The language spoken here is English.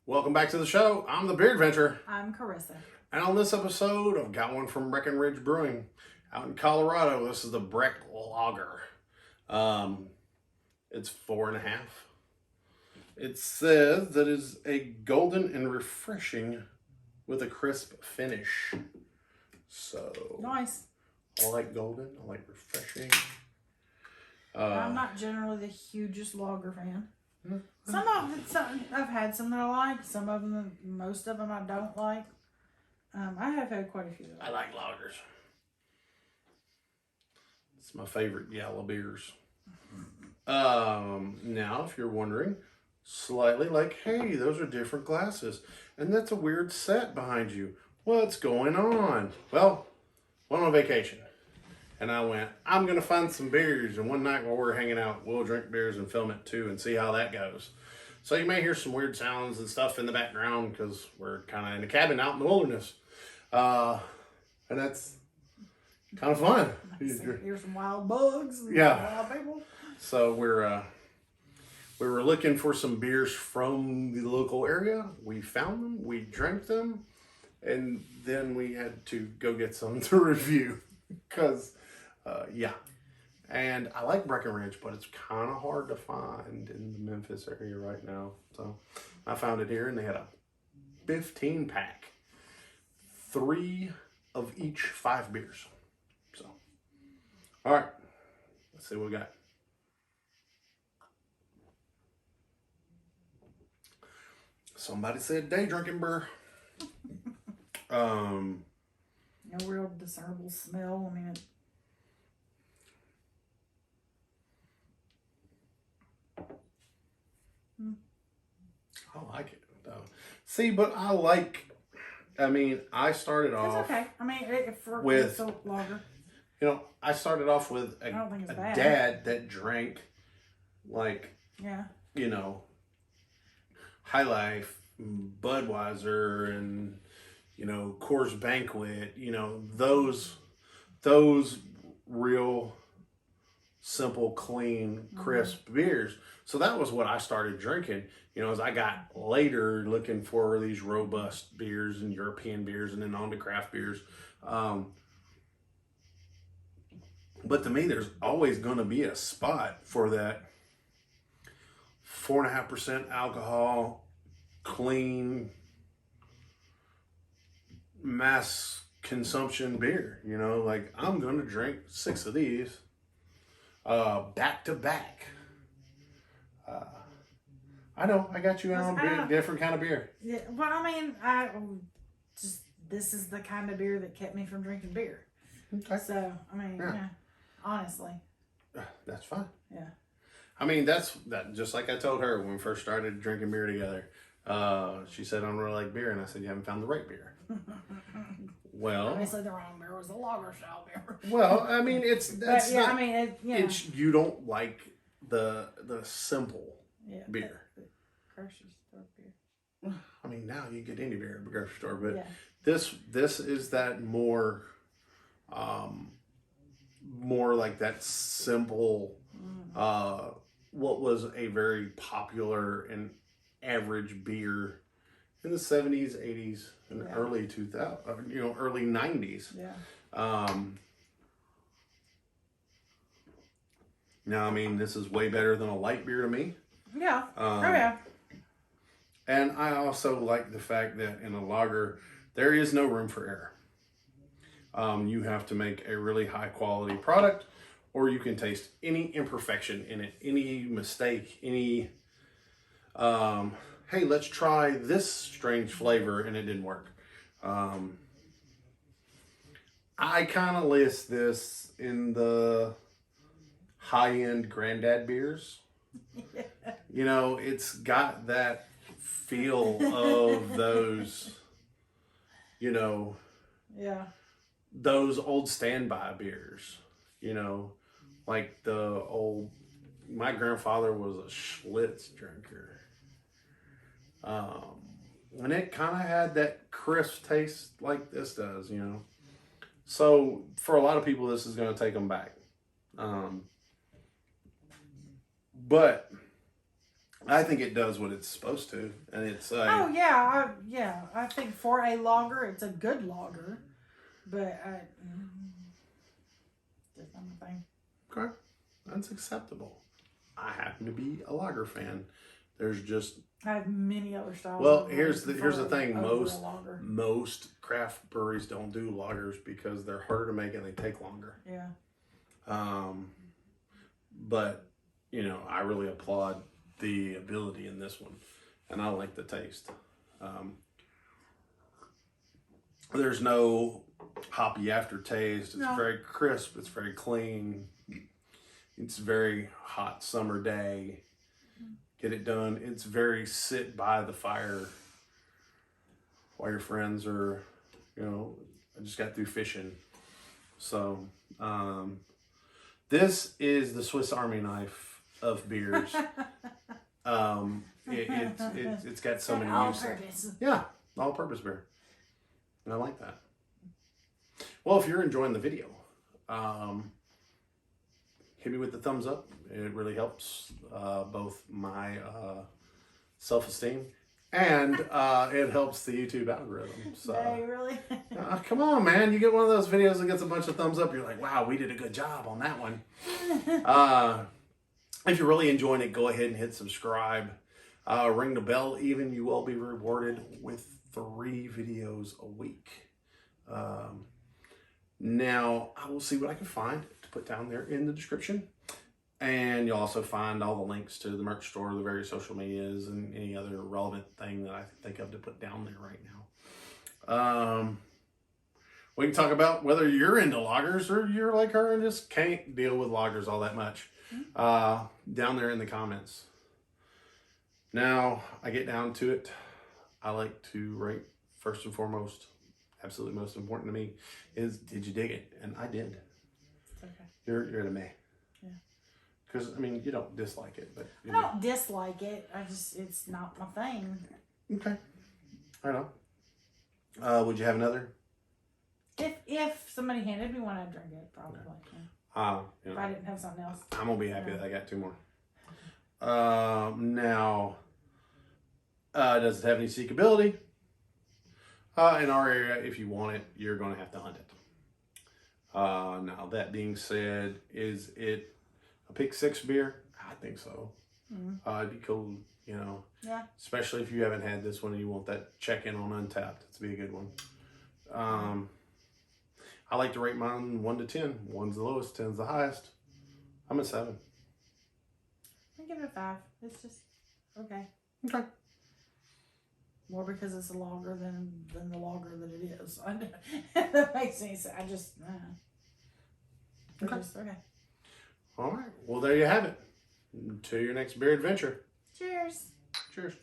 Welcome back to the show. I'm the Beer Adventure. I'm Carissa. And on this episode, I've got one from Breckenridge Brewing out in Colorado. This is the Breck Lager. It's 4.5. It says that it's a golden and refreshing with a crisp finish. So Nice. I like golden. I like refreshing. I'm not generally the hugest lager fan. I've had some that I like. Some of them, most of them, I don't like. I have had quite a few. I like lagers. It's my favorite yellow beers. Now, if you're wondering, slightly like, hey, those are different glasses, and that's a weird set behind you. What's going on? Well, went on vacation, and I went, I'm gonna find some beers. And one night while we're hanging out, we'll drink beers and film it too, and see how that goes. So you may hear some weird sounds and stuff in the background because we're kind of in a cabin out in the wilderness, and that's kind of fun. Here's some wild bugs. And Yeah. Wild people. So we were looking for some beers from the local area. We found them, we drank them, and then we had to go get some to review because, yeah. And I like Breckenridge, but it's kind of hard to find in the Memphis area right now. So I found it here, and they had a 15 pack, 3 of each 5 beers. So, all right, let's see what we got. Somebody said day drinking beer. No real discernible smell. I mean, I like it though. See, but I started it's off okay. I mean, with- it's a lager. I started off with I don't think a it's bad. dad that drank like, Yeah. High Life, Budweiser, and Coors Banquet, those real simple, clean, crisp beers. So that was what I started drinking, as I got later looking for these robust beers and European beers and then on to craft beers. But to me, there's always going to be a spot for that 4.5% alcohol, clean, mass consumption beer. Like I'm going to drink 6 of these back to back. I know I got you on a different kind of beer. Yeah. Well, I mean, this is the kind of beer that kept me from drinking beer. Okay. So, I mean, yeah, honestly. That's fine. Yeah. I mean, that just like I told her when we first started drinking beer together. She said, I don't really like beer. And I said, you haven't found the right beer. Well, obviously the wrong beer was the lager style beer. Well, I mean, it's you don't like the simple beer. The grocery store beer. I mean, now you get any beer at the grocery store, but Yeah. this is that more like that simple, what was a very popular and average beer in the 70s, 80s, and early 2000, early 90s. Yeah. Now, I mean, this is way better than a light beer to me. Yeah. Yeah. And I also like the fact that in a lager, there is no room for error. You have to make a really high quality product, or you can taste any imperfection in it, any mistake, any, hey, let's try this strange flavor and it didn't work. I kind of list this in the high-end granddad beers. It's got that feel of those, Yeah. those old standby beers, like my grandfather was a Schlitz drinker. And it kind of had that crisp taste like this does, So for a lot of people, this is going to take them back. But I think it does what it's supposed to, and it's oh yeah, I think for a lager, it's a good lager, but just not my thing. okay, that's acceptable. I happen to be a lager fan. There's just I have many other styles. well, here's the thing. Over Most craft breweries don't do lagers because they're harder to make and they take longer. Yeah. But you know, I really applaud the ability in this one, and I like the taste. There's no hoppy aftertaste. It's very crisp. It's very clean. It's very hot summer day. Get it done. It's very sit by the fire while your friends are, you know, I just got through fishing. So, this is the Swiss Army knife of beers. It's got so many uses. Yeah, all-purpose beer. And I like that. Well, if you're enjoying the video, hit me with the thumbs up. It really helps both my self-esteem and it helps the YouTube algorithm. So, hey, really? come on, man. You get one of those videos that gets a bunch of thumbs up. You're like, wow, we did a good job on that one. If you're really enjoying it, go ahead and hit subscribe. Ring the bell even. You will be rewarded with 3 videos a week. Now, I will see what I can find to put down there in the description. And you'll also find all the links to the merch store, the various social medias, and any other relevant thing that I can think of to put down there right now. We can talk about whether you're into lagers or you're like her and just can't deal with lagers all that much. Down there in the comments. Now, I get down to it. I like to rate first and foremost, absolutely most important to me, is did you dig it? And I did. It's okay. You're the man. Yeah. Because, I mean, you don't dislike it, but... I don't dislike it. It's not my thing. Okay. I know. Would you have another? If somebody handed me one, I'd drink it, probably. You If know, I didn't have something else. I'm going to be happy that I got 2 more. Now, does it have any seekability? In our area, if you want it, you're going to have to hunt it. Now, that being said, is it a pick 6 beer? I think so. It'd be cool, you know. Yeah. Especially if you haven't had this one and you want that check-in on Untapped. It's be a good one. I like to rate mine 1 to 10. 1's the lowest, 10's the highest. I'm at 7. I give it a 5. It's just okay. Okay. More because it's a lager than the lager that it is. That makes any sense. Okay. Okay. All right. Well, there you have it. To your next beer adventure. Cheers. Cheers.